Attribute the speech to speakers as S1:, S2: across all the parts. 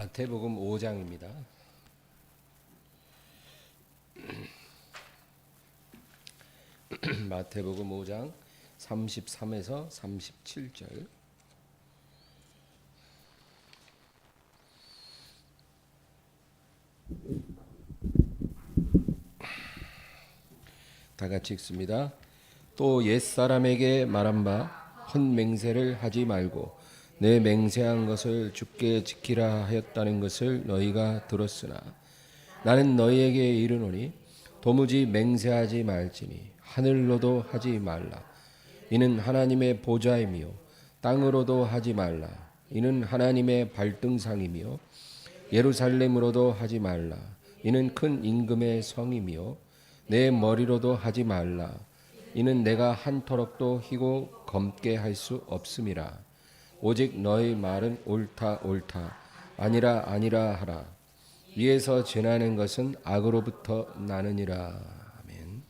S1: 마태복음 5장입니다. 마태복음 5장 33에서 37절. 다 같이 읽습니다. 또 옛사람에게 말한 바 헛맹세를 하지 말고 내 맹세한 것을 주께 지키라 하였다는 것을 너희가 들었으나 나는 너희에게 이르노니 도무지 맹세하지 말지니 하늘로도 하지 말라. 이는 하나님의 보좌이며 땅으로도 하지 말라. 이는 하나님의 발등상이며 예루살렘으로도 하지 말라. 이는 큰 임금의 성이며 내 머리로도 하지 말라. 이는 내가 한 터럭도 희고 검게 할 수 없음이라. 오직 너희 말은 옳다 옳다 아니라 아니라 하라. 위에서 전하는 것은 악으로부터 나느니라. 아멘.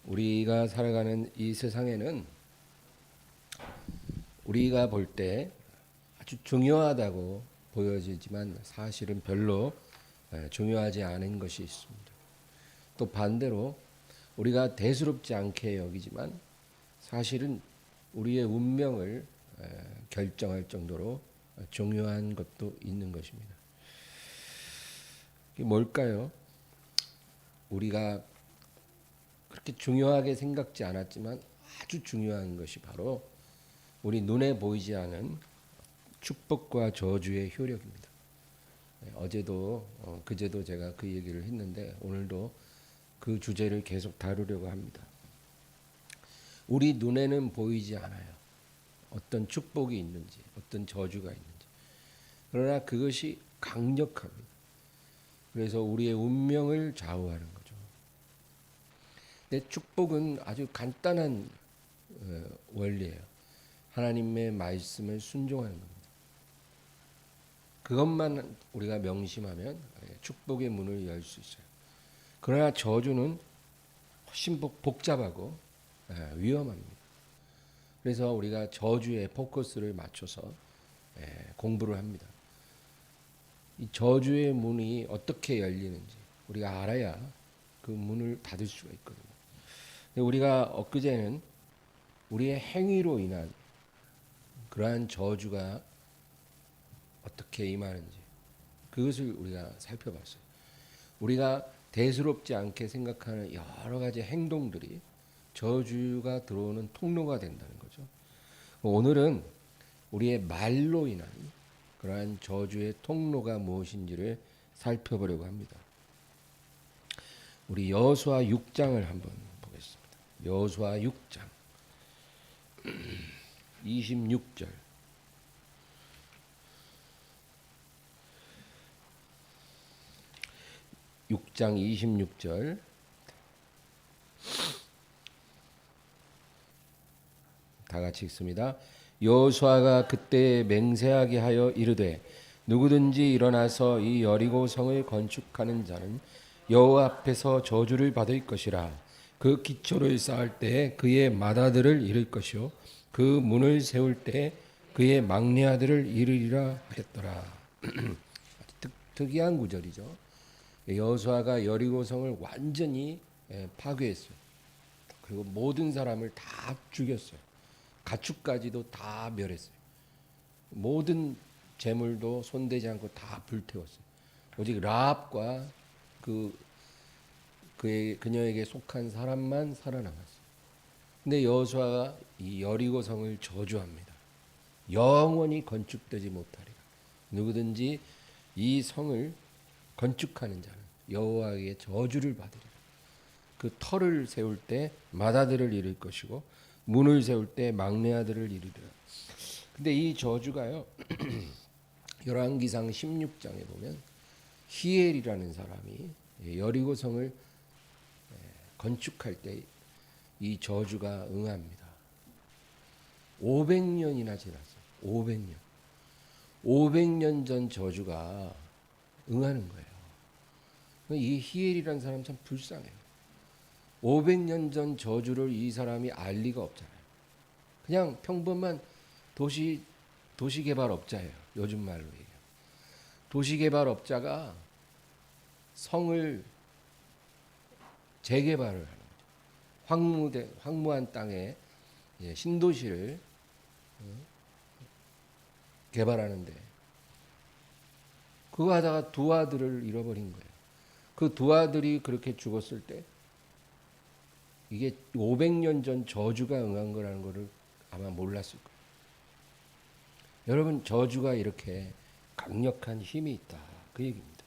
S1: 우리가 살아가는 이 세상에는 우리가 볼 때 아주 중요하다고 보여지지만 사실은 별로 중요하지 않은 것이 있습니다. 또 반대로 우리가 대수롭지 않게 여기지만 사실은 우리의 운명을 결정할 정도로 중요한 것도 있는 것입니다. 이게 뭘까요? 우리가 그렇게 중요하게 생각지 않았지만 아주 중요한 것이 바로 우리 눈에 보이지 않은 축복과 저주의 효력입니다. 어제도 그제도 제가 그 얘기를 했는데 오늘도 그 주제를 계속 다루려고 합니다. 우리 눈에는 보이지 않아요. 어떤 축복이 있는지, 어떤 저주가 있는지. 그러나 그것이 강력합니다. 그래서 우리의 운명을 좌우하는 거죠. 근데 축복은 아주 간단한 원리예요. 하나님의 말씀을 순종하는 겁니다. 그것만 우리가 명심하면 축복의 문을 열 수 있어요. 그러나 저주는 훨씬 복잡하고 위험합니다. 그래서 우리가 저주에 포커스를 맞춰서 공부를 합니다. 이 저주의 문이 어떻게 열리는지 우리가 알아야 그 문을 닫을 수가 있거든요. 우리가 엊그제는 우리의 행위로 인한 그러한 저주가 어떻게 임하는지 그것을 우리가 살펴봤어요. 우리가 대수롭지 않게 생각하는 여러 가지 행동들이 저주가 들어오는 통로가 된다는 거죠. 오늘은 우리의 말로 인한 그러한 저주의 통로가 무엇인지를 살펴보려고 합니다. 우리 여호수아 6장을 한번 보겠습니다. 여호수아 6장 26절. 육 장 26절. 다 같이 읽습니다. 여호수아가 그때 맹세하게 하여 이르되 누구든지 일어나서 이 여리고 성을 건축하는 자는 여호와 앞에서 저주를 받을 것이라. 그 기초를 쌓을 때 그의 맏아들을 잃을 것이요 그 문을 세울 때 그의 막내 아들을 잃으리라 하였더라. 특이한 구절이죠. 여호수아가 여리고성을 완전히 파괴했어요. 그리고 모든 사람을 다 죽였어요. 가축까지도 다 멸했어요. 모든 재물도 손대지 않고 다 불태웠어요. 오직 라합과 그녀에게 속한 사람만 살아남았어요. 근데 여호수아가 이 여리고성을 저주합니다. 영원히 건축되지 못하리라. 누구든지 이 성을 건축하는 자는 여호와에게 저주를 받으리라. 그 터를 세울 때 맏아들을 잃을 것이고 문을 세울 때 막내 아들을 잃으리라. 근데 이 저주가요. 열왕기상 16장에 보면 히엘이라는 사람이 여리고성을 건축할 때 이 저주가 응합니다. 500년이나 지났어요. 500년. 500년 전 저주가 응하는 거예요. 이 히엘이라는 사람 참 불쌍해요. 500년 전 저주를 이 사람이 알 리가 없잖아요. 그냥 평범한 도시개발업자예요. 요즘 말로 얘기해요. 도시개발업자가 성을 재개발을 하는 거죠. 황무한 땅에 신도시를 개발하는데 그거 하다가 두 아들을 잃어버린 거예요. 그 두 아들이 그렇게 죽었을 때 이게 500년 전 저주가 응한 거라는 거를 아마 몰랐을 거예요. 여러분, 저주가 이렇게 강력한 힘이 있다, 그 얘기입니다.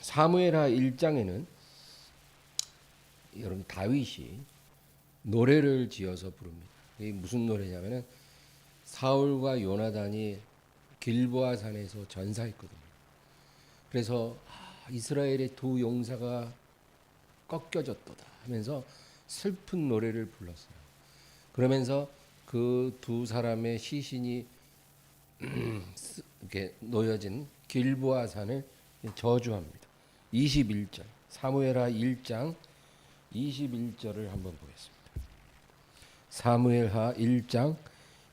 S1: 사무엘하 1장에는 여러분 다윗이 노래를 지어서 부릅니다. 이게 무슨 노래냐면은 사울과 요나단이 길보아 산에서 전사했거든요. 그래서 이스라엘의 두 용사가 꺾여졌도다 하면서 슬픈 노래를 불렀어요. 그러면서 그 두 사람의 시신이 이렇게 놓여진 길보아 산을 저주합니다. 21절 사무엘하 1장 21절을 한번 보겠습니다. 사무엘하 1장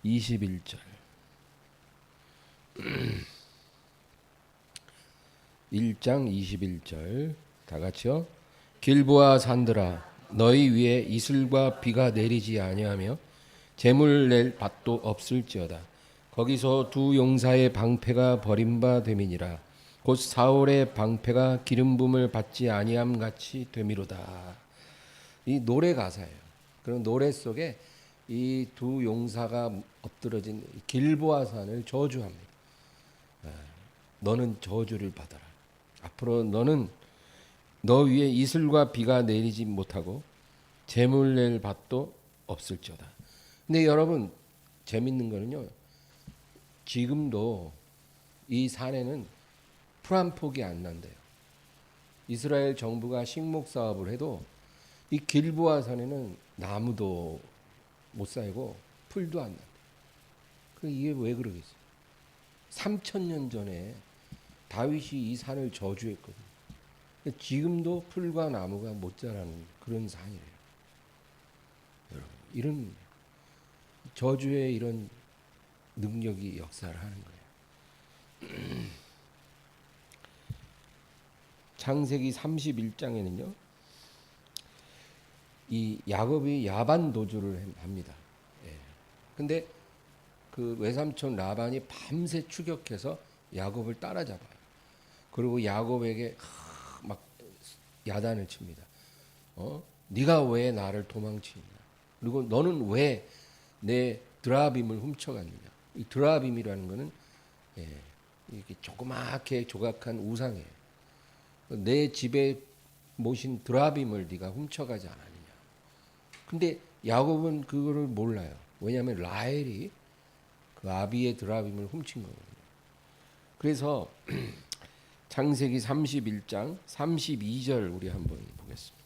S1: 21절 1장 21절 다 같이요. 길보아 산들아 너희 위에 이슬과 비가 내리지 아니하며 재물 낼 밭도 없을지어다. 거기서 두 용사의 방패가 버림받음이니라. 곧 사울의 방패가 기름 부음을 받지 아니함 같이 되미로다. 이 노래 가사예요. 그런 노래 속에 이 두 용사가 엎드러진 길보아 산을 저주합니다. 너는 저주를 받아라. 앞으로 너는 너 위에 이슬과 비가 내리지 못하고 재물 낼 밭도 없을지어다. 근데 여러분 재밌는 거는요. 지금도 이 산에는 풀 한 폭이 안 난대요. 이스라엘 정부가 식목 사업을 해도 이 길보아 산에는 나무도 못 살고 풀도 안 난대요. 이게 왜 그러겠어요? 3000년 전에 다윗이 이 산을 저주했거든요. 지금도 풀과 나무가 못 자라는 그런 산이래요. 여러분, 이런 저주의 이런 능력이 역사를 하는 거예요. 창세기 31장에는요. 이 야곱이 야반 도주를 합니다. 근데 그 외삼촌 라반이 밤새 추격해서 야곱을 따라잡아요. 그리고 야곱에게 막 야단을 칩니다. 네가 왜 나를 도망치냐? 그리고 너는 왜 내 드라빔을 훔쳐갔느냐? 이 드라빔이라는 거는 이렇게 조그맣게 조각한 우상이에요. 내 집에 모신 드라빔을 네가 훔쳐가지 않았느냐? 근데 야곱은 그거를 몰라요. 왜냐하면 라헬이 그 아비의 드라빔을 훔친 거거든요. 그래서 창세기 31장 32절 우리 한번 보겠습니다.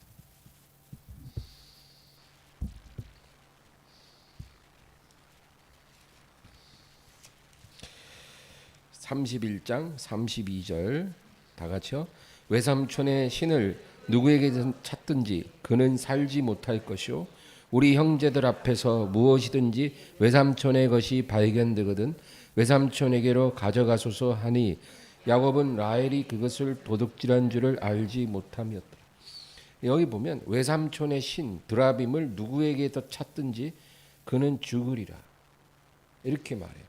S1: 31장 32절 다 같이요. 외삼촌의 신을 누구에게 찾든지 그는 살지 못할 것이요 우리 형제들 앞에서 무엇이든지 외삼촌의 것이 발견되거든 외삼촌에게로 가져가소서 하니 야곱은 라헬이 그것을 도둑질한 줄을 알지 못함이었다. 여기 보면 외삼촌의 신 드라빔을 누구에게서 찾든지 그는 죽으리라 이렇게 말해요.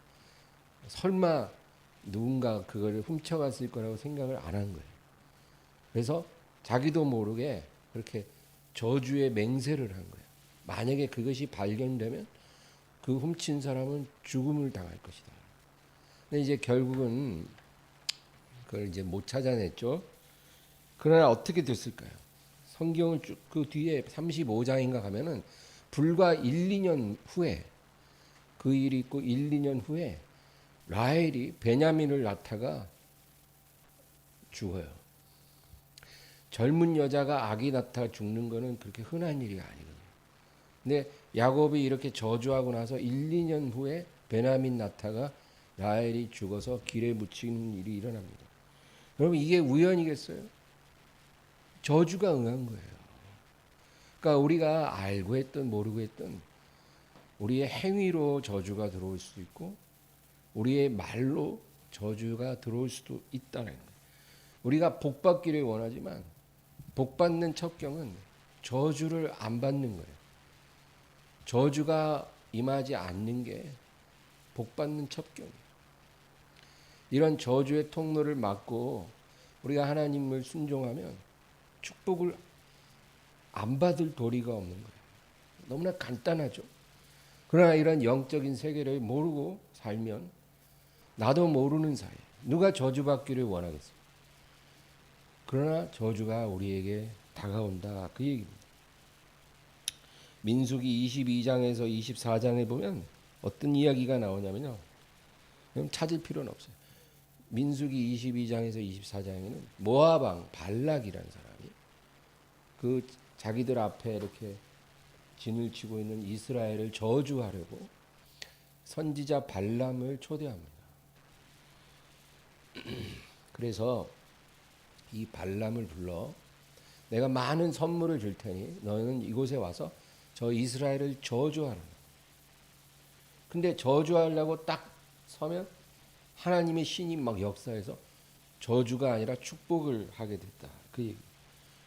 S1: 설마 누군가 그걸 훔쳐갔을 거라고 생각을 안 한 거예요. 그래서 자기도 모르게 그렇게 저주의 맹세를 한 거예요. 만약에 그것이 발견되면 그 훔친 사람은 죽음을 당할 것이다. 근데 이제 결국은 그걸 이제 못 찾아냈죠. 그러나 어떻게 됐을까요? 성경을 쭉 그 뒤에 35장인가 가면은 불과 1, 2년 후에 그 일이 있고 1, 2년 후에 라헬이 베냐민을 낳다가 죽어요. 젊은 여자가 아기 낳다가 죽는 거는 그렇게 흔한 일이 아니거든요. 근데 야곱이 이렇게 저주하고 나서 1, 2년 후에 베냐민 낳다가 라헬이 죽어서 길에 묻히는 일이 일어납니다. 여러분 이게 우연이겠어요? 저주가 응한 거예요. 그러니까 우리가 알고 했든 모르고 했든 우리의 행위로 저주가 들어올 수도 있고 우리의 말로 저주가 들어올 수도 있다는 거예요. 우리가 복 받기를 원하지만 복 받는 첩경은 저주를 안 받는 거예요. 저주가 임하지 않는 게 복 받는 첩경이에요. 이런 저주의 통로를 막고 우리가 하나님을 순종하면 축복을 안 받을 도리가 없는 거예요. 너무나 간단하죠. 그러나 이런 영적인 세계를 모르고 살면 나도 모르는 사이에 누가 저주받기를 원하겠어요. 그러나 저주가 우리에게 다가온다 그 얘기입니다. 민수기 22장에서 24장에 보면 어떤 이야기가 나오냐면요. 그럼 찾을 필요는 없어요. 민수기 22장에서 24장에는 모압 왕 발락이라는 사람이 그 자기들 앞에 이렇게 진을 치고 있는 이스라엘을 저주하려고 선지자 발람을 초대합니다. 그래서 이 발람을 불러 내가 많은 선물을 줄 테니 너는 이곳에 와서 저 이스라엘을 저주하라. 근데 저주하려고 딱 서면 하나님의 신이 막 역사해서 저주가 아니라 축복을 하게 됐다. 그 얘기.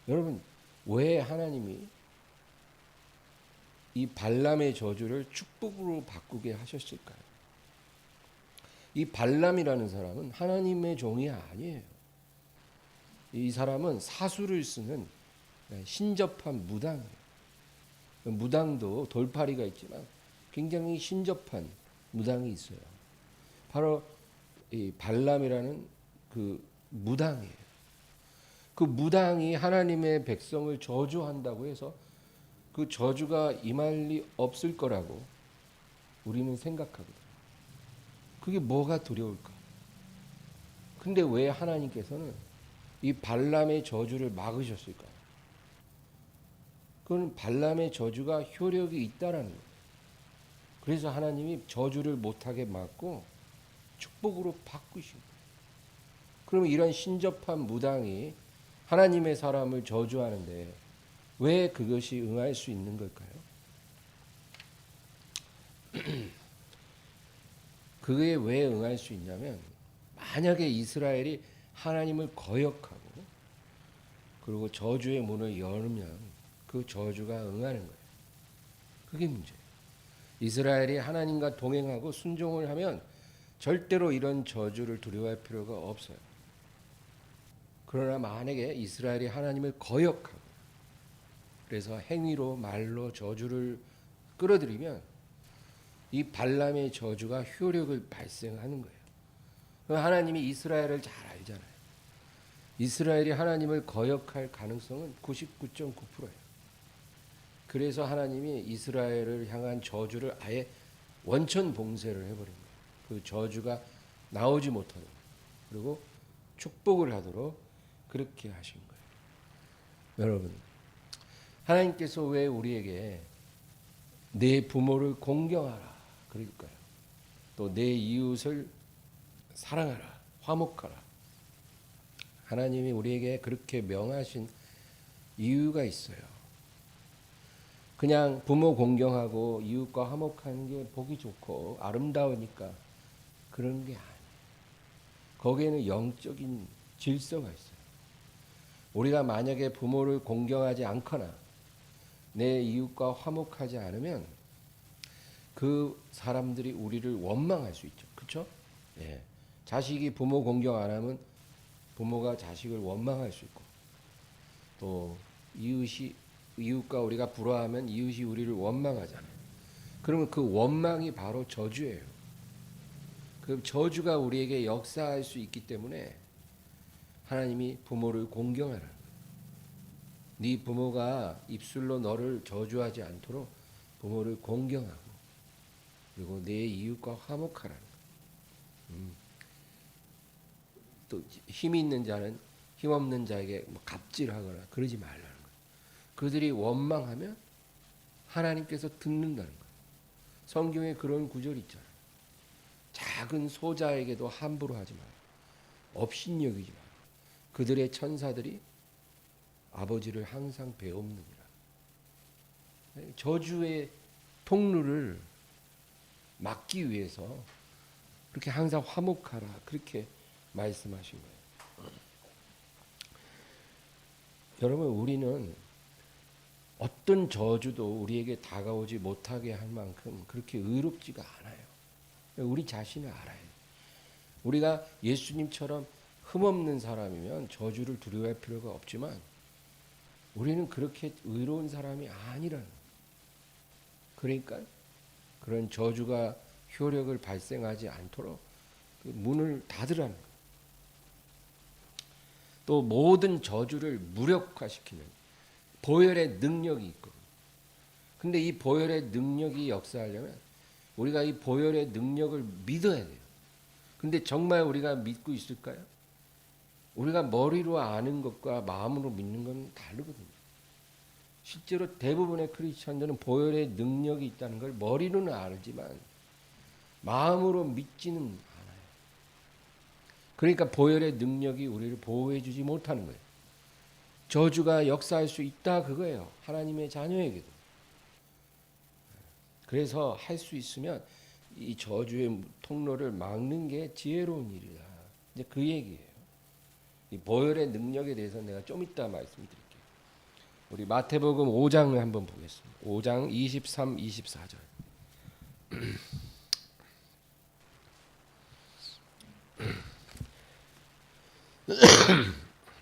S1: 여러분 왜 하나님이 이 발람의 저주를 축복으로 바꾸게 하셨을까요? 이 발람이라는 사람은 하나님의 종이 아니에요. 이 사람은 사수를 쓰는 신접한 무당이에요. 무당도 돌파리가 있지만 굉장히 신접한 무당이 있어요. 바로 이 발람이라는 그 무당이에요. 그 무당이 하나님의 백성을 저주한다고 해서 그 저주가 임할 리 없을 거라고 우리는 생각하거든요. 그게 뭐가 두려울까? 근데 왜 하나님께서는 이 발람의 저주를 막으셨을까요? 그건 발람의 저주가 효력이 있다라는 거예요. 그래서 하나님이 저주를 못하게 막고 축복으로 바꾸신 거예요. 그러면 이런 신접한 무당이 하나님의 사람을 저주하는데 왜 그것이 응할 수 있는 걸까요? 그게 왜 응할 수 있냐면 만약에 이스라엘이 하나님을 거역하고 그리고 저주의 문을 열면 그 저주가 응하는 거예요. 그게 문제예요. 이스라엘이 하나님과 동행하고 순종을 하면 절대로 이런 저주를 두려워할 필요가 없어요. 그러나 만약에 이스라엘이 하나님을 거역하고 그래서 행위로 말로 저주를 끌어들이면 이 발람의 저주가 효력을 발생하는 거예요. 하나님이 이스라엘을 잘 알잖아요. 이스라엘이 하나님을 거역할 가능성은 99.9%예요. 그래서 하나님이 이스라엘을 향한 저주를 아예 원천 봉쇄를 해버린 거예요. 그 저주가 나오지 못하도록 그리고 축복을 하도록 그렇게 하신 거예요. 여러분 하나님께서 왜 우리에게 내 부모를 공경하라 그럴까요? 또 내 이웃을 사랑하라 화목하라. 하나님이 우리에게 그렇게 명하신 이유가 있어요. 그냥 부모 공경하고 이웃과 화목하는 게 보기 좋고 아름다우니까 그런 게 아니에요. 거기에는 영적인 질서가 있어요. 우리가 만약에 부모를 공경하지 않거나 내 이웃과 화목하지 않으면 그 사람들이 우리를 원망할 수 있죠. 그렇죠? 예. 자식이 부모 공경 안 하면 부모가 자식을 원망할 수 있고 또 이웃과 우리가 불화하면 이웃이 우리를 원망하잖아요. 그러면 그 원망이 바로 저주예요. 그 저주가 우리에게 역사할 수 있기 때문에 하나님이 부모를 공경하라는 거예요. 네 부모가 입술로 너를 저주하지 않도록 부모를 공경하고 그리고 내 이웃과 화목하라는 거예요. 또 힘이 있는 자는 힘없는 자에게 뭐 갑질하거나 그러지 말라는 거예요. 그들이 원망하면 하나님께서 듣는다는 거예요. 성경에 그런 구절이 있잖아요. 작은 소자에게도 함부로 하지 마라. 업신여기지 마라. 그들의 천사들이 아버지를 항상 배옵느니라. 저주의 통로를 막기 위해서 그렇게 항상 화목하라 그렇게 말씀하신 거예요. 여러분, 우리는 어떤 저주도 우리에게 다가오지 못하게 할 만큼 그렇게 의롭지가 않아요. 우리 자신을 알아요. 우리가 예수님처럼 흠없는 사람이면 저주를 두려워할 필요가 없지만 우리는 그렇게 의로운 사람이 아니라는 거예요. 그러니까 그런 저주가 효력을 발생하지 않도록 그 문을 닫으라는 거예요. 또 모든 저주를 무력화시키는 보혈의 능력이 있거든요. 근데 이 보혈의 능력이 역사하려면 우리가 이 보혈의 능력을 믿어야 돼요. 근데 정말 우리가 믿고 있을까요? 우리가 머리로 아는 것과 마음으로 믿는 건 다르거든요. 실제로 대부분의 크리스천들은 보혈의 능력이 있다는 걸 머리로는 알지만 마음으로 믿지는 않아요. 그러니까 보혈의 능력이 우리를 보호해 주지 못하는 거예요. 저주가 역사할 수 있다 그거예요. 하나님의 자녀에게도. 그래서 할 수 있으면 이 저주의 통로를 막는 게 지혜로운 일이다. 이제 그 얘기예요. 이 보혈의 능력에 대해서 내가 좀 이따 말씀드릴게요. 우리 마태복음 5장을 한번 보겠습니다. 5장 23, 24절.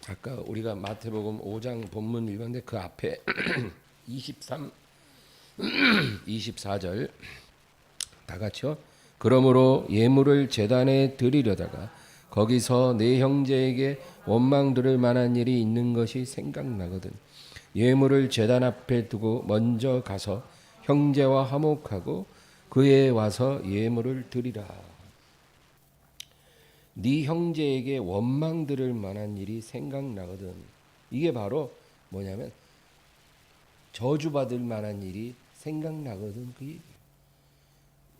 S1: 아까 우리가 마태복음 5장 본문 읽었는데 그 앞에 23, 24절 다 같이요. 그러므로 예물을 제단에 드리려다가 거기서 내 형제에게 원망 들을 만한 일이 있는 것이 생각나거든 예물을 제단 앞에 두고 먼저 가서 형제와 화목하고 그에 와서 예물을 드리라. 네 형제에게 원망 들을 만한 일이 생각나거든. 이게 바로 뭐냐면 저주받을 만한 일이 생각나거든 그 얘기예요.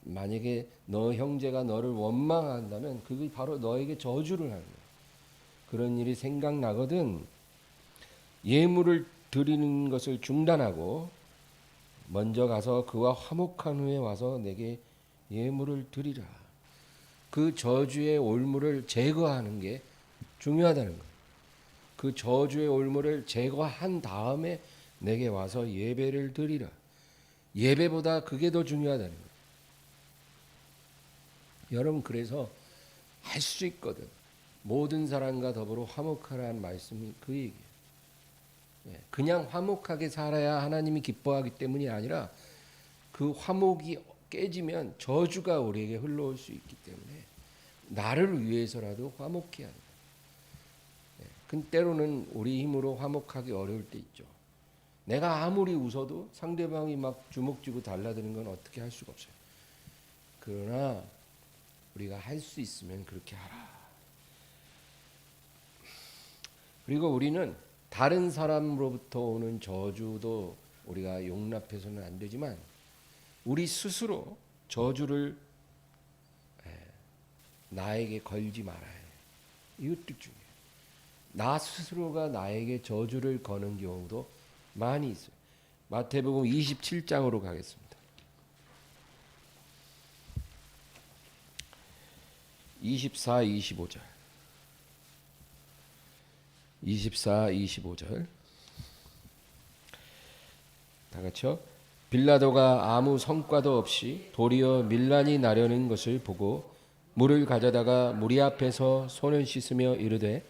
S1: 만약에 너 형제가 너를 원망한다면 그게 바로 너에게 저주를 하는 거예요. 그런 일이 생각나거든 예물을 드리는 것을 중단하고 먼저 가서 그와 화목한 후에 와서 내게 예물을 드리라. 그 저주의 올무를 제거하는 게 중요하다는 거예요. 그 저주의 올무를 제거한 다음에 내게 와서 예배를 드리라. 예배보다 그게 더 중요하다는 거예요. 여러분, 그래서 할 수 있거든. 모든 사람과 더불어 화목하라는 말씀이 그 얘기예요. 그냥 화목하게 살아야 하나님이 기뻐하기 때문이 아니라 그 화목이 깨지면 저주가 우리에게 흘러올 수 있기 때문에 나를 위해서라도 화목해야 합니다. 근데 때로는 우리 힘으로 화목하기 어려울 때 있죠. 내가 아무리 웃어도 상대방이 막 주먹 쥐고 달라드는 건 어떻게 할 수가 없어요. 그러나 우리가 할 수 있으면 그렇게 하라. 그리고 우리는 다른 사람으로부터 오는 저주도 우리가 용납해서는 안 되지만 우리 스스로 저주를 나에게 걸지 말아야 해요. 이것도 중요해요. 나 스스로가 나에게 저주를 거는 경우도 많이 있어요. 마태복음 27장으로 가겠습니다. 24, 25절. 24, 25절. 다 같이요. 빌라도가 아무 성과도 없이 도리어 밀란이 나려는 것을 보고 물을 가져다가 무리 앞에서 손을 씻으며 이르되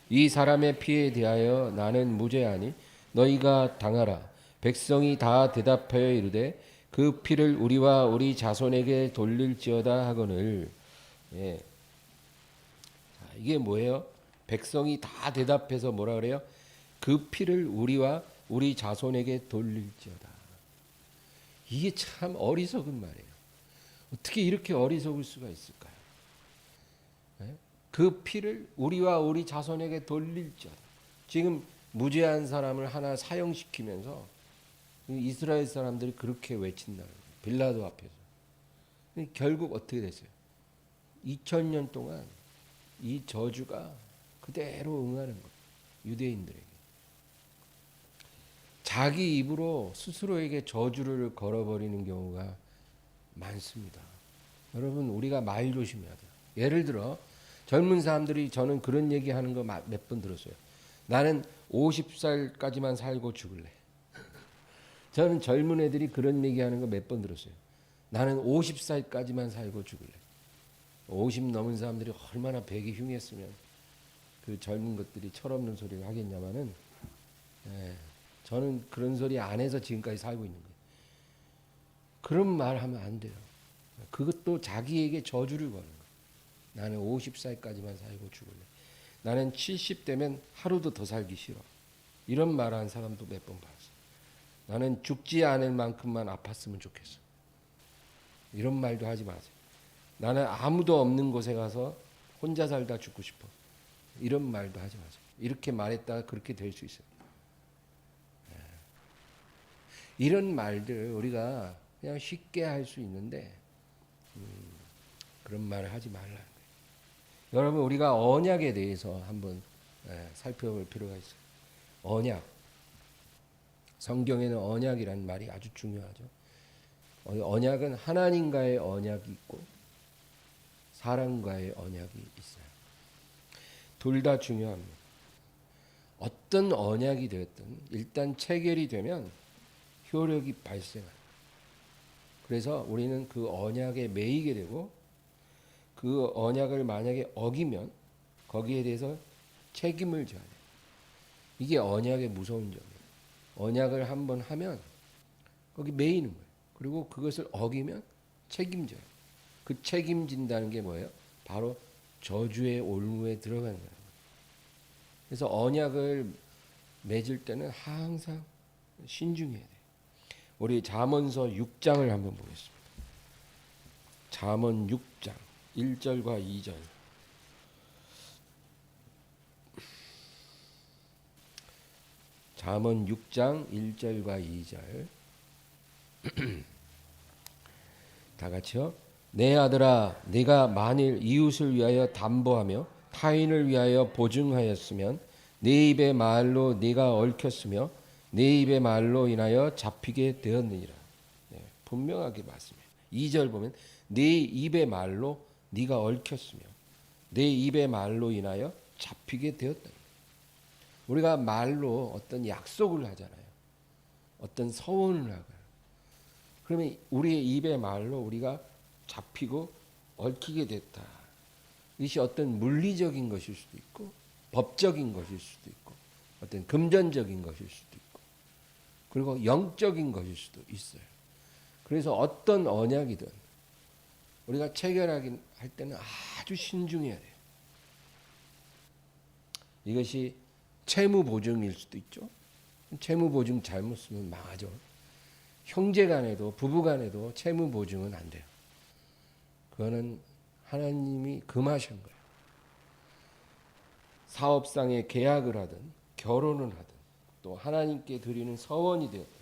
S1: 이 사람의 피에 대하여 나는 무죄하니 너희가 당하라. 백성이 다 대답하여 이르되 그 피를 우리와 우리 자손에게 돌릴지어다 하거늘. 예. 이게 뭐예요? 백성이 다 대답해서 뭐라 그래요? 그 피를 우리와 우리 자손에게 돌릴지어다. 이게 참 어리석은 말이에요. 어떻게 이렇게 어리석을 수가 있을까요? 그 피를 우리와 우리 자손에게 돌릴지어다. 지금 무죄한 사람을 하나 사형시키면서 이스라엘 사람들이 그렇게 외친다는 거예요. 빌라도 앞에서. 결국 어떻게 됐어요? 2000년 동안 이 저주가 그대로 응하는 거예요. 유대인들에게. 자기 입으로 스스로에게 저주를 걸어버리는 경우가 많습니다. 여러분 우리가 말 조심해야 돼요. 예를 들어 젊은 사람들이 저는 그런 얘기하는 거 몇 번 들었어요. 나는 50살까지만 살고 죽을래. 저는 젊은 애들이 그런 얘기하는 거 몇 번 들었어요. 나는 50살까지만 살고 죽을래. 50 넘은 사람들이 얼마나 배기 흉했으면 그 젊은 것들이 철없는 소리를 하겠냐마는 저는 그런 소리 안 해서 지금까지 살고 있는 거예요. 그런 말 하면 안 돼요. 그것도 자기에게 저주를 거는 거예요. 나는 50살까지만 살고 죽을래. 나는 70대면 하루도 더 살기 싫어. 이런 말하는 사람도 몇 번 봤어요. 나는 죽지 않을 만큼만 아팠으면 좋겠어. 이런 말도 하지 마세요. 나는 아무도 없는 곳에 가서 혼자 살다 죽고 싶어. 이런 말도 하지 마세요. 이렇게 말했다가 그렇게 될 수 있어요. 이런 말들 우리가 그냥 쉽게 할 수 있는데 그런 말을 하지 말라는 거예요. 여러분 우리가 언약에 대해서 한번 살펴볼 필요가 있어요. 언약. 성경에는 언약이라는 말이 아주 중요하죠. 언약은 하나님과의 언약이 있고 사람과의 언약이 있어요. 둘 다 중요합니다. 어떤 언약이 되었든 일단 체결이 되면 효력이 발생해요. 그래서 우리는 그 언약에 매이게 되고 그 언약을 만약에 어기면 거기에 대해서 책임을 져야 돼요. 이게 언약의 무서운 점이에요. 언약을 한번 하면 거기 매이는 거예요. 그리고 그것을 어기면 책임져요. 그 책임진다는 게 뭐예요? 바로 저주의 올무에 들어가는 거예요. 그래서 언약을 맺을 때는 항상 신중해야 돼요. 우리 잠언서 6장을 한번 보겠습니다. 잠언 6장 1절과 2절. 잠언 6장 1절과 2절. 다 같이요. 내 아들아, 네가 만일 이웃을 위하여 담보하며 타인을 위하여 보증하였으면 네 입의 말로 네가 얽혔으며 네 입의 말로 인하여 잡히게 되었느니라. 분명하게 말씀해요. 2절 보면 네 입의 말로 네가 얽혔으며 내 입의 말로 인하여 잡히게 되었다. 우리가 말로 어떤 약속을 하잖아요. 어떤 서원을 하거나. 그러면 우리의 입의 말로 우리가 잡히고 얽히게 됐다. 이것이 어떤 물리적인 것일 수도 있고 법적인 것일 수도 있고 어떤 금전적인 것일 수도 있고 그리고 영적인 것일 수도 있어요. 그래서 어떤 언약이든 우리가 체결하긴 할 때는 아주 신중해야 돼요. 이것이 채무 보증일 수도 있죠. 채무 보증 잘못 쓰면 망하죠. 형제 간에도 부부 간에도 채무 보증은 안 돼요. 그거는 하나님이 금하신 거예요. 사업상의 계약을 하든 결혼을 하든 또 하나님께 드리는 서원이 되었든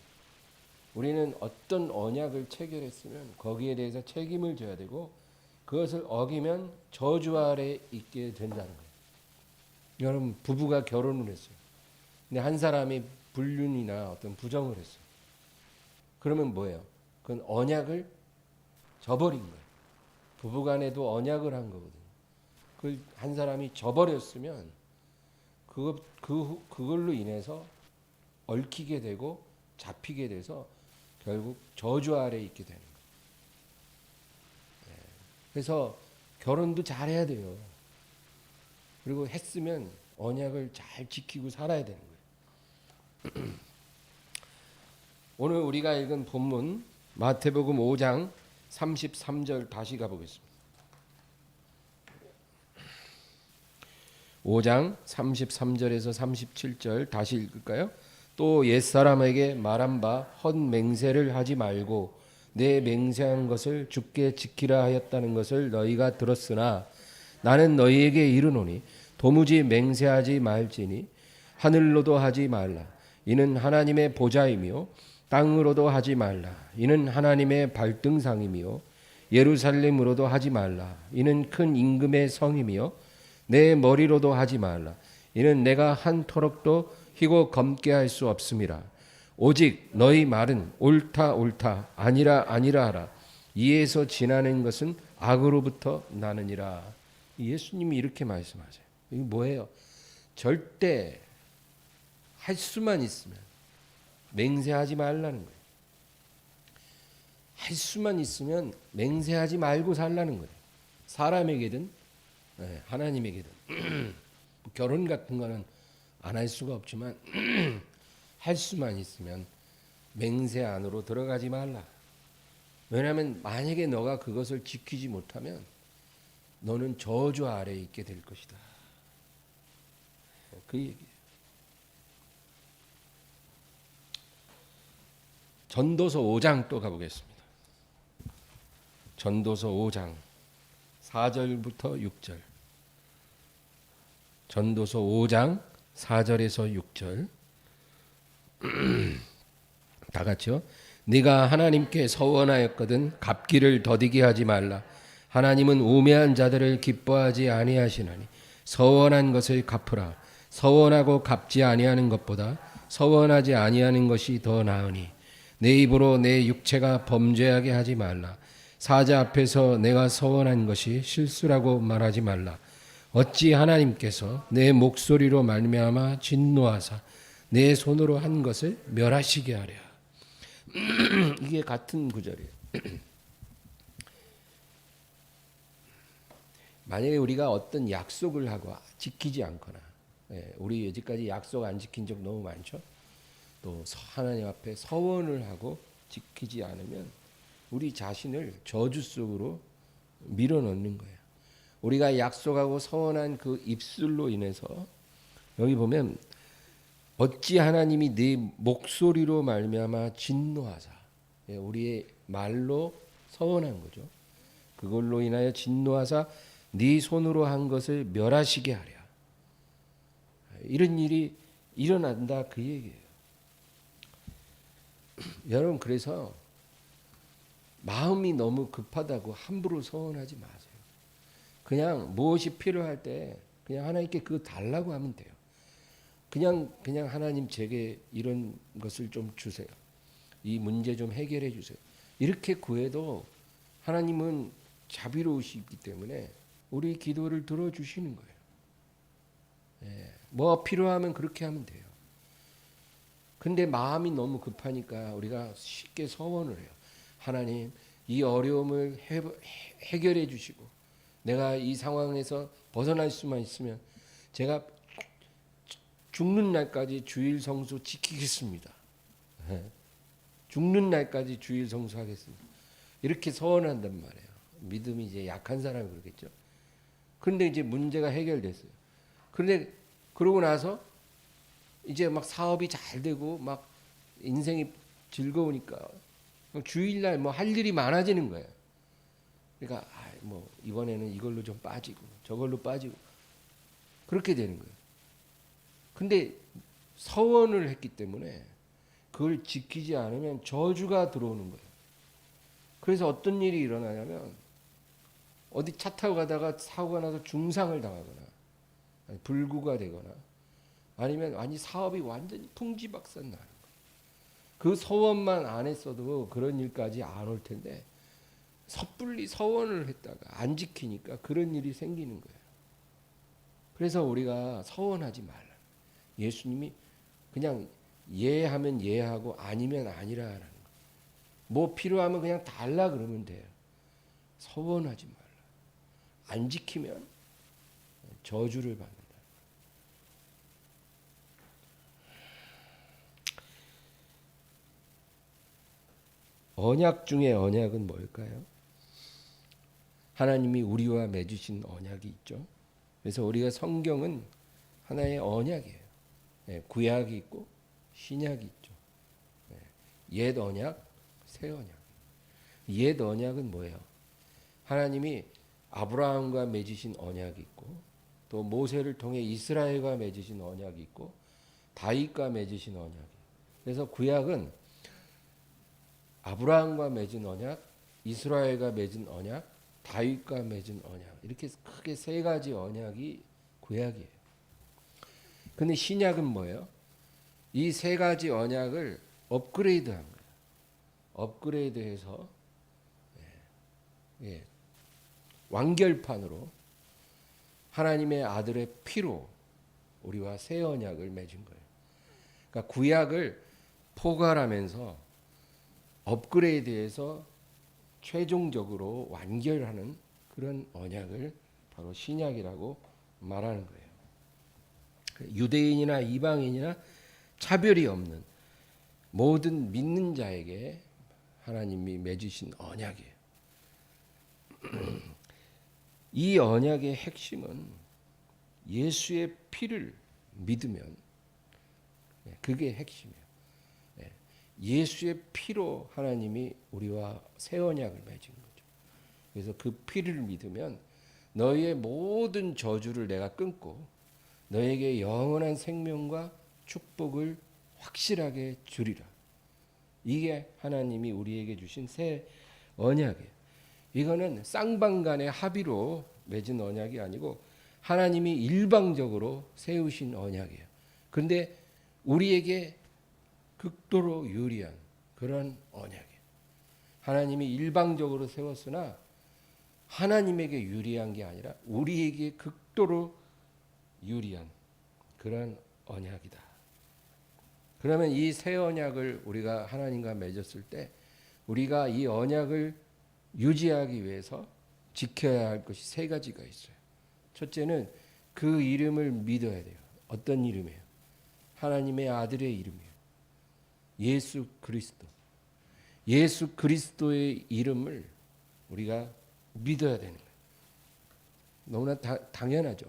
S1: 우리는 어떤 언약을 체결했으면 거기에 대해서 책임을 져야 되고 그것을 어기면 저주 아래 있게 된다는 거예요. 여러분 부부가 결혼을 했어요. 근데 한 사람이 불륜이나 어떤 부정을 했어요. 그러면 뭐예요? 그건 언약을 저버린 거예요. 부부간에도 언약을 한 거거든요. 그 한 사람이 저버렸으면 그걸로 인해서 얽히게 되고 잡히게 돼서 결국 저주 아래 있게 되는 거예요. 그래서 결혼도 잘해야 돼요. 그리고 했으면 언약을 잘 지키고 살아야 되는 거예요. 오늘 우리가 읽은 본문 마태복음 5장 33절 다시 가보겠습니다. 5장 33절에서 37절 다시 읽을까요? 또 옛사람에게 말한 바 헛맹세를 하지 말고 내 맹세한 것을 주께 지키라 하였다는 것을 너희가 들었으나 나는 너희에게 이르노니 도무지 맹세하지 말지니 하늘로도 하지 말라. 이는 하나님의 보좌이며 땅으로도 하지 말라. 이는 하나님의 발등상이며 예루살렘으로도 하지 말라. 이는 큰 임금의 성이며 내 머리로도 하지 말라. 이는 내가 한 토록도 희고 검게 할 수 없음이라. 오직 너희 말은 옳다 옳다 아니라 아니라 하라. 이에서 지나는 것은 악으로부터 나느니라. 예수님이 이렇게 말씀하세요. 이게 뭐예요? 절대 할 수만 있으면 맹세하지 말라는 거예요. 할 수만 있으면 맹세하지 말고 살라는 거예요. 사람에게든 하나님에게든 결혼 같은 거는 안 할 수가 없지만 할 수만 있으면 맹세 안으로 들어가지 말라. 왜냐하면 만약에 너가 그것을 지키지 못하면 너는 저주 아래에 있게 될 것이다. 그 얘기예요. 전도서 5장 또 가보겠습니다. 전도서 5장 4절부터 6절. 전도서 5장 4절에서 6절. 다 같이요. 네가 하나님께 서원하였거든 갚기를 더디게 하지 말라. 하나님은 우매한 자들을 기뻐하지 아니하시나니 서원한 것을 갚으라. 서원하고 갚지 아니하는 것보다 서원하지 아니하는 것이 더 나으니 내 입으로 내 육체가 범죄하게 하지 말라. 사자 앞에서 내가 서원한 것이 실수라고 말하지 말라. 어찌 하나님께서 내 목소리로 말미암아 진노하사 내 손으로 한 것을 멸하시게 하랴. 이게 같은 구절이에요. 만약에 우리가 어떤 약속을 하고 지키지 않거나, 우리 여지까지 약속 안 지킨 적 너무 많죠. 또 하나님 앞에 서원을 하고 지키지 않으면 우리 자신을 저주 속으로 밀어넣는 거예요. 우리가 약속하고 서원한 그 입술로 인해서 여기 보면 어찌 하나님이 네 목소리로 말미암아 진노하사, 우리의 말로 서원한 거죠. 그걸로 인하여 진노하사 네 손으로 한 것을 멸하시게 하랴. 이런 일이 일어난다 그 얘기예요. 여러분, 그래서 마음이 너무 급하다고 함부로 서원하지 마세요. 그냥 무엇이 필요할 때 그냥 하나님께 그거 달라고 하면 돼요. 그냥 하나님 제게 이런 것을 좀 주세요. 이 문제 좀 해결해 주세요. 이렇게 구해도 하나님은 자비로우시기 때문에 우리 기도를 들어주시는 거예요. 뭐 필요하면 그렇게 하면 돼요. 근데 마음이 너무 급하니까 우리가 쉽게 서원을 해요. 하나님, 이 어려움을 해결해 주시고 내가 이 상황에서 벗어날 수만 있으면 제가 죽는 날까지 주일 성수 지키겠습니다. 죽는 날까지 주일 성수하겠습니다. 이렇게 서원한단 말이에요. 믿음이 이제 약한 사람이 그러겠죠. 그런데 이제 문제가 해결됐어요. 그런데 그러고 나서 이제 막 사업이 잘 되고 막 인생이 즐거우니까 주일날 뭐 할 일이 많아지는 거예요. 그러니까 뭐 이번에는 이걸로 좀 빠지고 저걸로 빠지고 그렇게 되는 거예요. 근데 서원을 했기 때문에 그걸 지키지 않으면 저주가 들어오는 거예요. 그래서 어떤 일이 일어나냐면 어디 차 타고 가다가 사고가 나서 중상을 당하거나 불구가 되거나 아니면 사업이 완전히 풍지박산 나는 거예요. 그 서원만 안 했어도 그런 일까지 안 올 텐데 섣불리 서원을 했다가 안 지키니까 그런 일이 생기는 거예요. 그래서 우리가 서원하지 말라. 예수님이 그냥 예하면 예하고 아니면 아니라라는 거예요. 뭐 필요하면 그냥 달라 그러면 돼요. 서원하지 말라. 안 지키면 저주를 받는다. 언약 중에 언약은 뭘까요? 하나님이 우리와 맺으신 언약이 있죠. 그래서 우리가 성경은 하나의 언약이에요. 구약이 있고 신약이 있죠. 옛 언약, 새 언약. 옛 언약은 뭐예요? 하나님이 아브라함과 맺으신 언약이 있고 또 모세를 통해 이스라엘과 맺으신 언약이 있고 다윗과 맺으신 언약이. 그래서 구약은 아브라함과 맺은 언약, 이스라엘과 맺은 언약, 다윗과 맺은 언약, 이렇게 크게 세 가지 언약이 구약이에요. 근데 신약은 뭐예요? 이 세 가지 언약을 업그레이드한 거예요. 업그레이드해서 완결판으로 하나님의 아들의 피로 우리와 새 언약을 맺은 거예요. 그러니까 구약을 포괄하면서 업그레이드해서 최종적으로 완결하는 그런 언약을 바로 신약이라고 말하는 거예요. 유대인이나 이방인이나 차별이 없는 모든 믿는 자에게 하나님이 맺으신 언약이에요. 이 언약의 핵심은 예수의 피를 믿으면 그게 핵심이에요. 예수의 피로 하나님이 우리와 새 언약을 맺은 거죠. 그래서 그 피를 믿으면 너희의 모든 저주를 내가 끊고 너에게 영원한 생명과 축복을 확실하게 주리라. 이게 하나님이 우리에게 주신 새 언약이에요. 이거는 쌍방간의 합의로 맺은 언약이 아니고 하나님이 일방적으로 세우신 언약이에요. 그런데 우리에게 극도로 유리한 그런 언약이에요. 하나님이 일방적으로 세웠으나 하나님에게 유리한 게 아니라 우리에게 극도로 유리한 그런 언약이다. 그러면 이 새 언약을 우리가 하나님과 맺었을 때 우리가 이 언약을 유지하기 위해서 지켜야 할 것이 세 가지가 있어요. 첫째는 그 이름을 믿어야 돼요. 어떤 이름이에요? 하나님의 아들의 이름이에요. 예수 그리스도. 예수 그리스도의 이름을 우리가 믿어야 되는 거예요. 너무나 당연하죠.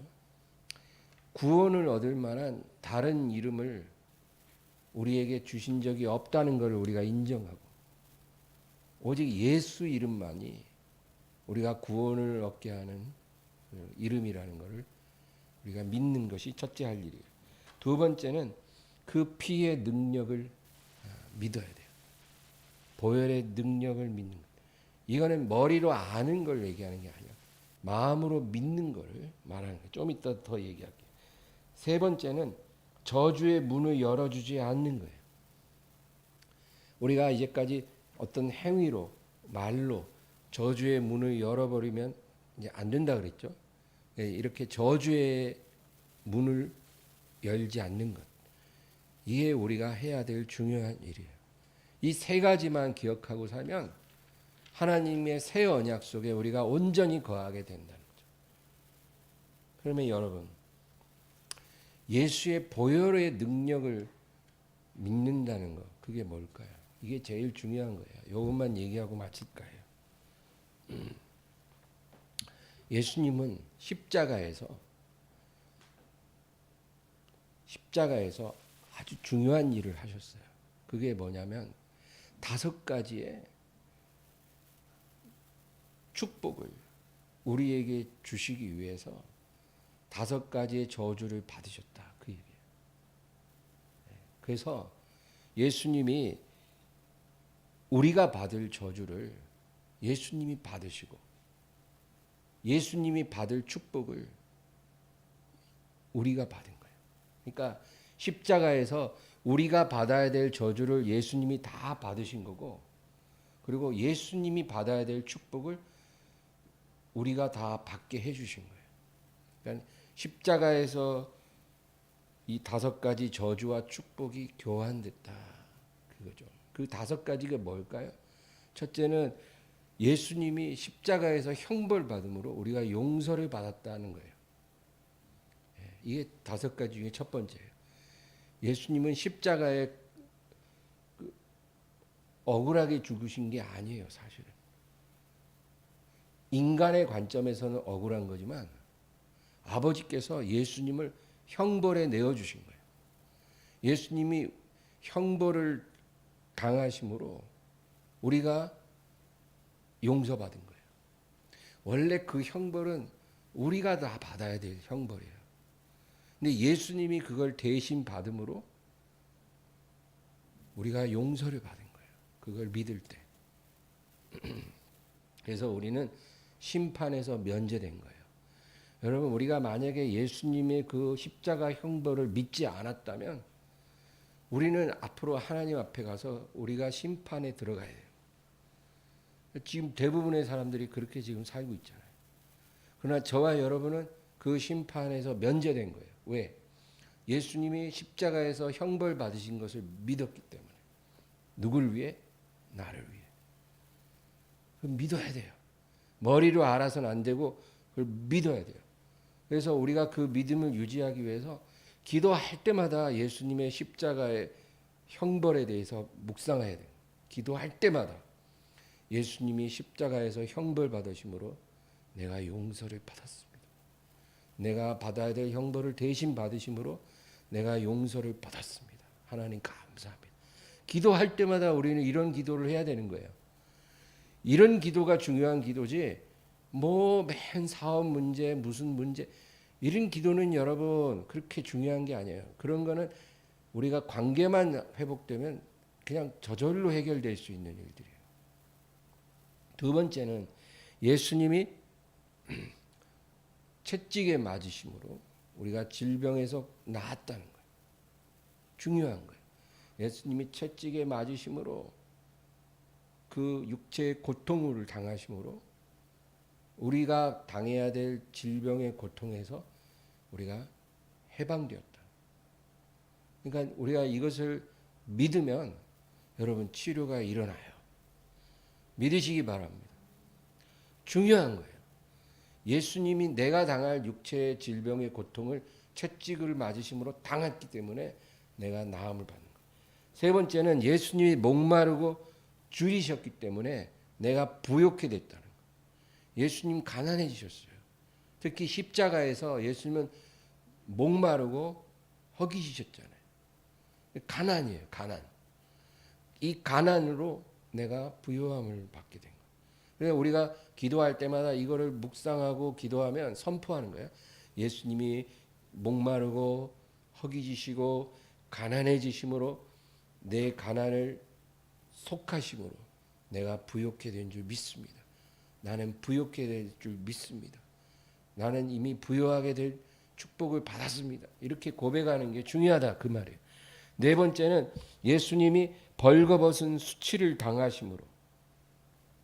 S1: 구원을 얻을 만한 다른 이름을 우리에게 주신 적이 없다는 것을 우리가 인정하고 오직 예수 이름만이 우리가 구원을 얻게 하는 이름이라는 것을 우리가 믿는 것이 첫째 할 일이에요. 두 번째는 그 피의 능력을 믿어야 돼요. 보혈의 능력을 믿는 것. 이거는 머리로 아는 걸 얘기하는 게 아니라 마음으로 믿는 걸 말하는 거예요. 좀 이따 더 얘기할게요. 세 번째는 저주의 문을 열어주지 않는 거예요. 우리가 이제까지 어떤 행위로 말로 저주의 문을 열어버리면 이제 안 된다 그랬죠. 이렇게 저주의 문을 열지 않는 것. 이게 우리가 해야 될 중요한 일이에요. 이 세 가지만 기억하고 살면 하나님의 새 언약 속에 우리가 온전히 거하게 된다는 거죠. 그러면 여러분, 예수의 보혈의 능력을 믿는다는 것, 그게 뭘까요? 이게 제일 중요한 거예요. 이것만 얘기하고 마칠까요? 예수님은 십자가에서 아주 중요한 일을 하셨어요. 그게 뭐냐면 5가지의 축복을 우리에게 주시기 위해서 5가지의 저주를 받으셨다. 그 얘기예요. 그래서 예수님이 우리가 받을 저주를 예수님이 받으시고 예수님이 받을 축복을 우리가 받은 거예요. 그러니까 십자가에서 우리가 받아야 될 저주를 예수님이 다 받으신 거고 그리고 예수님이 받아야 될 축복을 우리가 다 받게 해주신 거예요. 그러니까 십자가에서 이 5가지 저주와 축복이 교환됐다. 그거죠. 그 5가지가 뭘까요? 첫째는 예수님이 십자가에서 형벌받음으로 우리가 용서를 받았다는 거예요. 이게 5가지 중에 첫 번째예요. 예수님은 십자가에 억울하게 죽으신 게 아니에요, 사실은. 인간의 관점에서는 억울한 거지만 아버지께서 예수님을 형벌에 내어주신 거예요. 예수님이 형벌을 당하심으로 우리가 용서받은 거예요. 원래 그 형벌은 우리가 다 받아야 될 형벌이에요. 근데 예수님이 그걸 대신 받음으로 우리가 용서를 받은 거예요. 그걸 믿을 때. 그래서 우리는 심판에서 면제된 거예요. 여러분, 우리가 만약에 예수님의 그 십자가 형벌을 믿지 않았다면 우리는 앞으로 하나님 앞에 가서 우리가 심판에 들어가야 돼요. 지금 대부분의 사람들이 그렇게 지금 살고 있잖아요. 그러나 저와 여러분은 그 심판에서 면제된 거예요. 왜? 예수님이 십자가에서 형벌 받으신 것을 믿었기 때문에. 누굴 위해? 나를 위해. 그걸 믿어야 돼요. 머리로 알아서는 안 되고 그걸 믿어야 돼요. 그래서 우리가 그 믿음을 유지하기 위해서 기도할 때마다 예수님의 십자가의 형벌에 대해서 묵상해야 돼요. 기도할 때마다 예수님이 십자가에서 형벌 받으심으로 내가 용서를 받았습니다. 내가 받아야 될 형벌을 대신 받으심으로 내가 용서를 받았습니다. 하나님 감사합니다. 기도할 때마다 우리는 이런 기도를 해야 되는 거예요. 이런 기도가 중요한 기도지 맨 사업 문제 무슨 문제 이런 기도는 여러분 그렇게 중요한 게 아니에요. 그런 거는 우리가 관계만 회복되면 그냥 저절로 해결될 수 있는 일들이에요. 두 번째는 예수님이 채찍에 맞으심으로 우리가 질병에서 나았다는 거예요. 중요한 거예요. 예수님이 채찍에 맞으심으로 그 육체의 고통을 당하심으로 우리가 당해야 될 질병의 고통에서 우리가 해방되었다. 그러니까 우리가 이것을 믿으면 여러분 치료가 일어나요. 믿으시기 바랍니다. 중요한 거예요. 예수님이 내가 당할 육체의 질병의 고통을 채찍을 맞으심으로 당했기 때문에 내가 나음을 받는 거예요. 세 번째는 예수님이 목마르고 줄이셨기 때문에 내가 부욕해 됐다는 거예요. 예수님 가난해지셨어요. 특히 십자가에서 예수님은 목마르고 허기지셨잖아요. 가난이에요. 가난. 이 가난으로 내가 부요함을 받게 된 거예요. 그래서 우리가 기도할 때마다 이거를 묵상하고 기도하면 선포하는 거예요. 예수님이 목마르고 허기지시고 가난해지심으로 내 가난을 속하심으로 내가 부욕해 된 줄 믿습니다. 나는 부욕해 될 줄 믿습니다. 나는 이미 부요하게 될 축복을 받았습니다. 이렇게 고백하는 게 중요하다 그 말이에요. 네 번째는 예수님이 벌거벗은 수치를 당하심으로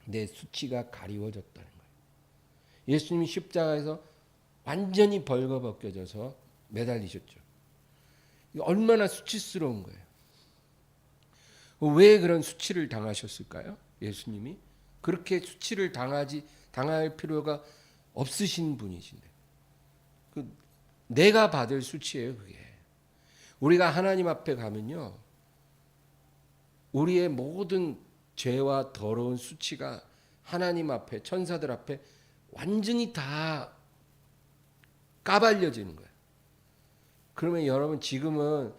S1: 내 수치가 가리워졌다는 거예요. 예수님이 십자가에서 완전히 벌거벗겨져서 매달리셨죠. 얼마나 수치스러운 거예요. 왜 그런 수치를 당하셨을까요? 예수님이 그렇게 수치를 당할 필요가 없으신 분이신데 내가 받을 수치예요. 그게 우리가 하나님 앞에 가면요, 우리의 모든 죄와 더러운 수치가 하나님 앞에 천사들 앞에 완전히 다 까발려지는 거예요. 그러면 여러분 지금은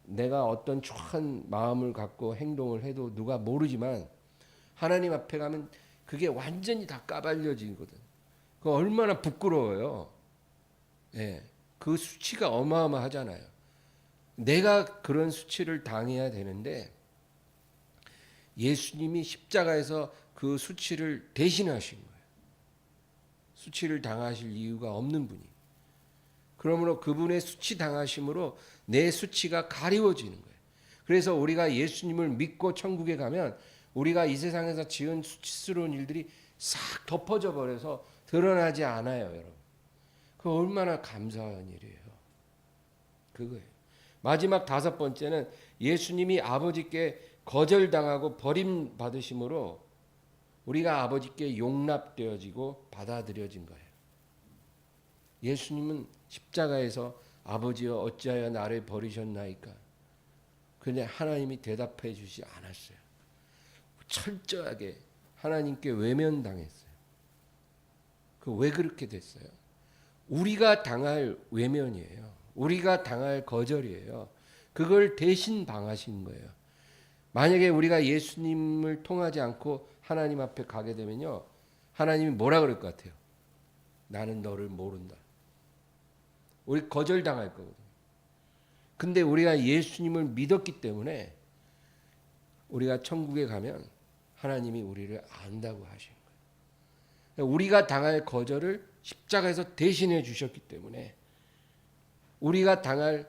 S1: 내가 어떤 추한 마음을 갖고 행동을 해도 누가 모르지만 하나님 앞에 가면 그게 완전히 다 까발려지거든. 그 얼마나 부끄러워요. 예, 그 수치가 어마어마하잖아요. 내가 그런 수치를 당해야 되는데 예수님이 십자가에서 그 수치를 대신하신 거예요. 수치를 당하실 이유가 없는 분이. 그러므로 그분의 수치 당하심으로 내 수치가 가리워지는 거예요. 그래서 우리가 예수님을 믿고 천국에 가면 우리가 이 세상에서 지은 수치스러운 일들이 싹 덮어져 버려서 드러나지 않아요, 여러분. 그 얼마나 감사한 일이에요. 그거예요. 마지막 다섯 번째는 예수님이 아버지께 거절당하고 버림받으심으로 우리가 아버지께 용납되어지고 받아들여진 거예요. 예수님은 십자가에서 아버지여 어찌하여 나를 버리셨나이까? 근데 하나님이 대답해 주지 않았어요. 철저하게 하나님께 외면당했어요. 그 왜 그렇게 됐어요? 우리가 당할 외면이에요. 우리가 당할 거절이에요. 그걸 대신 당하신 거예요. 만약에 우리가 예수님을 통하지 않고 하나님 앞에 가게 되면요, 하나님이 뭐라 그럴 것 같아요? 나는 너를 모른다. 우리 거절당할 거거든요. 근데 우리가 예수님을 믿었기 때문에 우리가 천국에 가면 하나님이 우리를 안다고 하신 거예요. 우리가 당할 거절을 십자가에서 대신해 주셨기 때문에 우리가 당할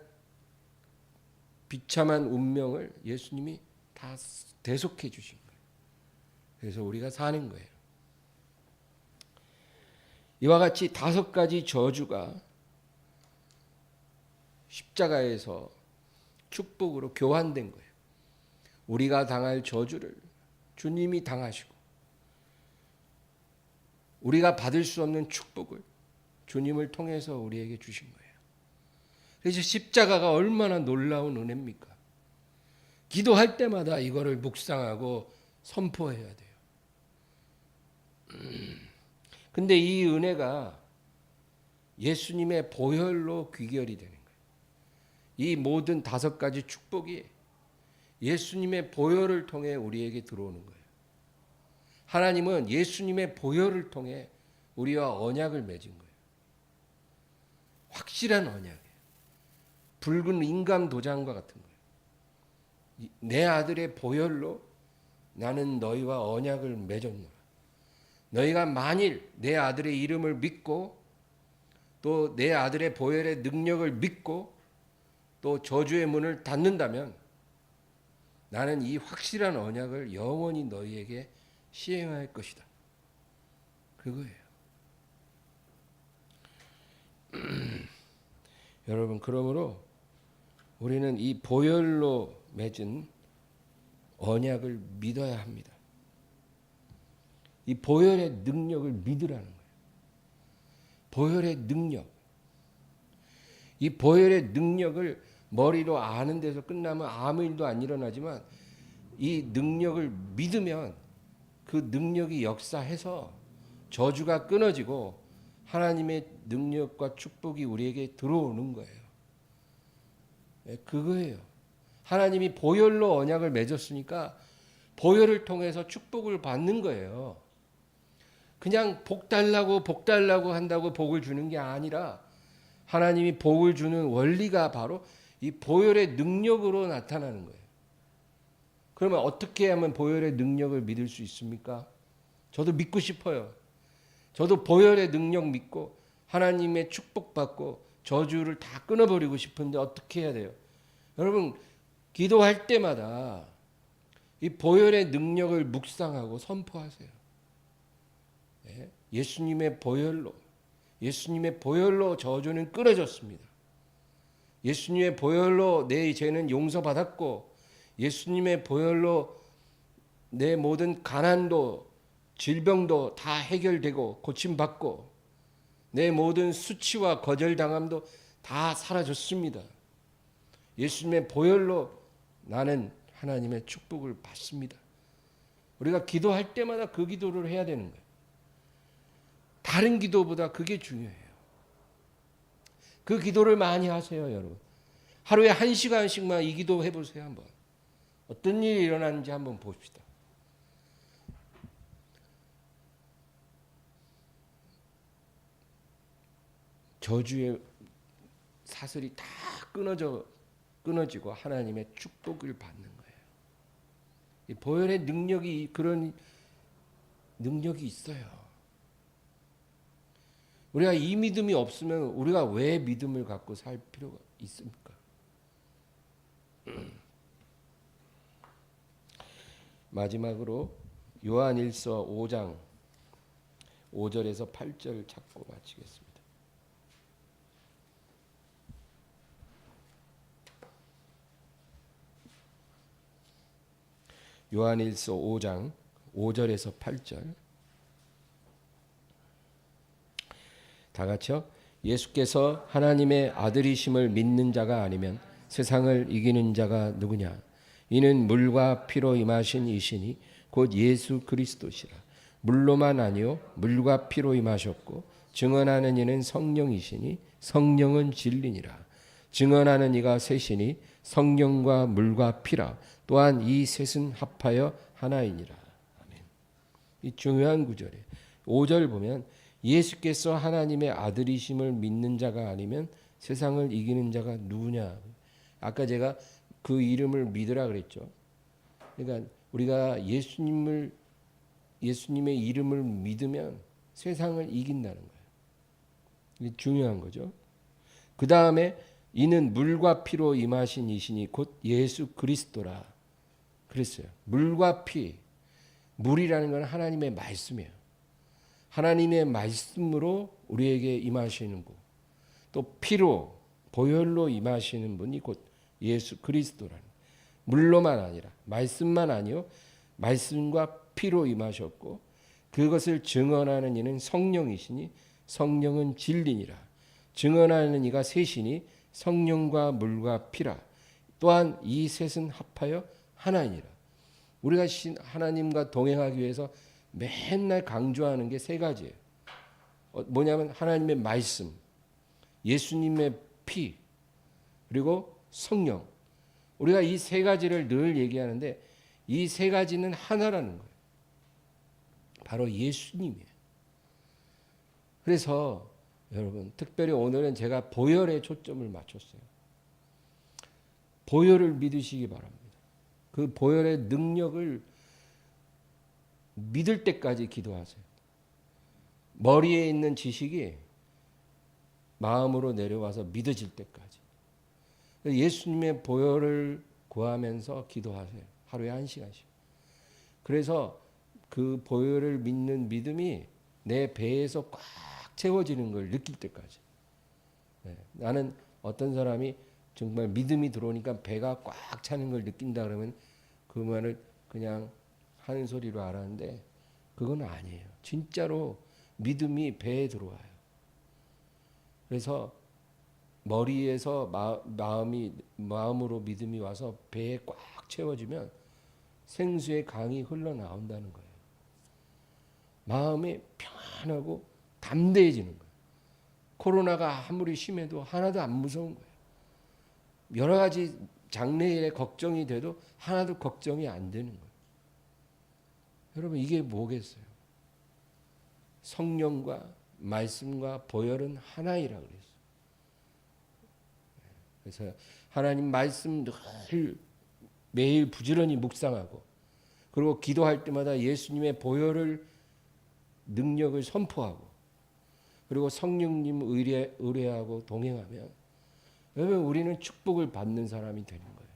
S1: 비참한 운명을 예수님이 다 대속해 주신 거예요. 그래서 우리가 사는 거예요. 이와 같이 5가지 저주가 십자가에서 축복으로 교환된 거예요. 우리가 당할 저주를 주님이 당하시고 우리가 받을 수 없는 축복을 주님을 통해서 우리에게 주신 거예요. 그래서 십자가가 얼마나 놀라운 은혜입니까? 기도할 때마다 이거를 묵상하고 선포해야 돼요. 근데 이 은혜가 예수님의 보혈로 귀결이 되는 거예요. 이 모든 5가지 축복이 예수님의 보혈을 통해 우리에게 들어오는 거예요. 하나님은 예수님의 보혈을 통해 우리와 언약을 맺은 거예요. 확실한 언약이에요. 붉은 인감 도장과 같은 거예요. 내 아들의 보혈로 나는 너희와 언약을 맺었노라. 너희가 만일 내 아들의 이름을 믿고 또 내 아들의 보혈의 능력을 믿고 또 저주의 문을 닫는다면 나는 이 확실한 언약을 영원히 너희에게 시행할 것이다. 그거예요. 여러분, 그러므로 우리는 이 보혈로 맺은 언약을 믿어야 합니다. 이 보혈의 능력을 믿으라는 거예요. 보혈의 능력. 이 보혈의 능력을 머리로 아는 데서 끝나면 아무 일도 안 일어나지만 이 능력을 믿으면 그 능력이 역사해서 저주가 끊어지고 하나님의 능력과 축복이 우리에게 들어오는 거예요. 그거예요. 하나님이 보혈로 언약을 맺었으니까 보혈을 통해서 축복을 받는 거예요. 그냥 복 달라고 한다고 복을 주는 게 아니라 하나님이 복을 주는 원리가 바로 이 보혈의 능력으로 나타나는 거예요. 그러면 어떻게 하면 보혈의 능력을 믿을 수 있습니까? 저도 믿고 싶어요. 저도 보혈의 능력 믿고 하나님의 축복받고 저주를 다 끊어버리고 싶은데 어떻게 해야 돼요? 여러분, 기도할 때마다 이 보혈의 능력을 묵상하고 선포하세요. 예수님의 보혈로 저주는 끊어졌습니다. 예수님의 보혈로 내 죄는 용서받았고 예수님의 보혈로 내 모든 가난도 질병도 다 해결되고 고침받고 내 모든 수치와 거절당함도 다 사라졌습니다. 예수님의 보혈로 나는 하나님의 축복을 받습니다. 우리가 기도할 때마다 그 기도를 해야 되는 거예요. 다른 기도보다 그게 중요해요. 그 기도를 많이 하세요, 여러분. 하루에 1시간씩만 이 기도 해보세요, 한번. 어떤 일이 일어나는지 한번 봅시다. 저주의 사슬이 다 끊어지고 하나님의 축복을 받는 거예요. 이 보혈의 능력이 그런 능력이 있어요. 우리가 이 믿음이 없으면 우리가 왜 믿음을 갖고 살 필요가 있습니까? 마지막으로 요한일서 5장 5절에서 8절 찾고 마치겠습니다. 요한일서 5장 5절에서 8절 다 같이요. 예수께서 하나님의 아들이심을 믿는 자가 아니면 세상을 이기는 자가 누구냐? 이는 물과 피로 임하신 이시니 곧 예수 그리스도시라. 물로만 아니요 물과 피로 임하셨고 증언하는 이는 성령이시니 성령은 진리니라. 증언하는 이가 셋이니 성령과 물과 피라. 또한 이 셋은 합하여 하나이니라. 아멘. 이 중요한 구절이에요. 5절 보면 예수께서 하나님의 아들이심을 믿는 자가 아니면 세상을 이기는 자가 누구냐. 아까 제가 그 이름을 믿으라 그랬죠. 그러니까 우리가 예수님의 이름을 믿으면 세상을 이긴다는 거예요. 이게 중요한 거죠. 그 다음에 이는 물과 피로 임하신 이시니 곧 예수 그리스도라 그랬어요. 물과 피, 물이라는 건 하나님의 말씀이에요. 하나님의 말씀으로 우리에게 임하시는 분, 또 피로 보혈로 임하시는 분이 곧 예수 그리스도라는, 물로만 아니라 말씀만 아니요 말씀과 피로 임하셨고 그것을 증언하는 이는 성령이시니 성령은 진리니라. 증언하는 이가 셋이니 성령과 물과 피라. 또한 이 셋은 합하여 하나이니라. 우리가 하나님과 동행하기 위해서 맨날 강조하는 게 세 가지예요. 뭐냐면 하나님의 말씀, 예수님의 피, 그리고 성령. 우리가 이 세 가지를 늘 얘기하는데 이 세 가지는 하나라는 거예요. 바로 예수님이에요. 그래서 여러분 특별히 오늘은 제가 보혈에 초점을 맞췄어요. 보혈을 믿으시기 바랍니다. 그 보혈의 능력을 믿을 때까지 기도하세요. 머리에 있는 지식이 마음으로 내려와서 믿어질 때까지. 예수님의 보혈을 구하면서 기도하세요. 하루에 1시간씩. 그래서 그 보혈을 믿는 믿음이 내 배에서 꽉 채워지는 걸 느낄 때까지. 나는 어떤 사람이 정말 믿음이 들어오니까 배가 꽉 차는 걸 느낀다 그러면 그 말을 그냥 하는 소리로 알았는데 그건 아니에요. 진짜로 믿음이 배에 들어와요. 그래서 머리에서 마음으로 믿음이 와서 배에 꽉 채워지면 생수의 강이 흘러나온다는 거예요. 마음이 편하고 담대해지는 거예요. 코로나가 아무리 심해도 하나도 안 무서운 거예요. 여러 가지 장래일에 걱정이 돼도 하나도 걱정이 안 되는 거예요. 여러분 이게 뭐겠어요? 성령과 말씀과 보혈은 하나이라 그랬어요. 그래서 하나님 말씀 늘 매일 부지런히 묵상하고 그리고 기도할 때마다 예수님의 보혈을 능력을 선포하고 그리고 성령님 의뢰하고 동행하면 여러분 우리는 축복을 받는 사람이 되는 거예요.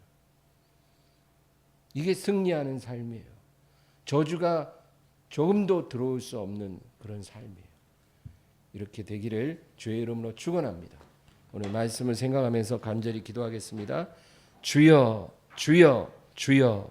S1: 이게 승리하는 삶이에요. 저주가 조금도 들어올 수 없는 그런 삶이에요. 이렇게 되기를 주의 이름으로 축원합니다. 오늘 말씀을 생각하면서 간절히 기도하겠습니다. 주여 주여 주여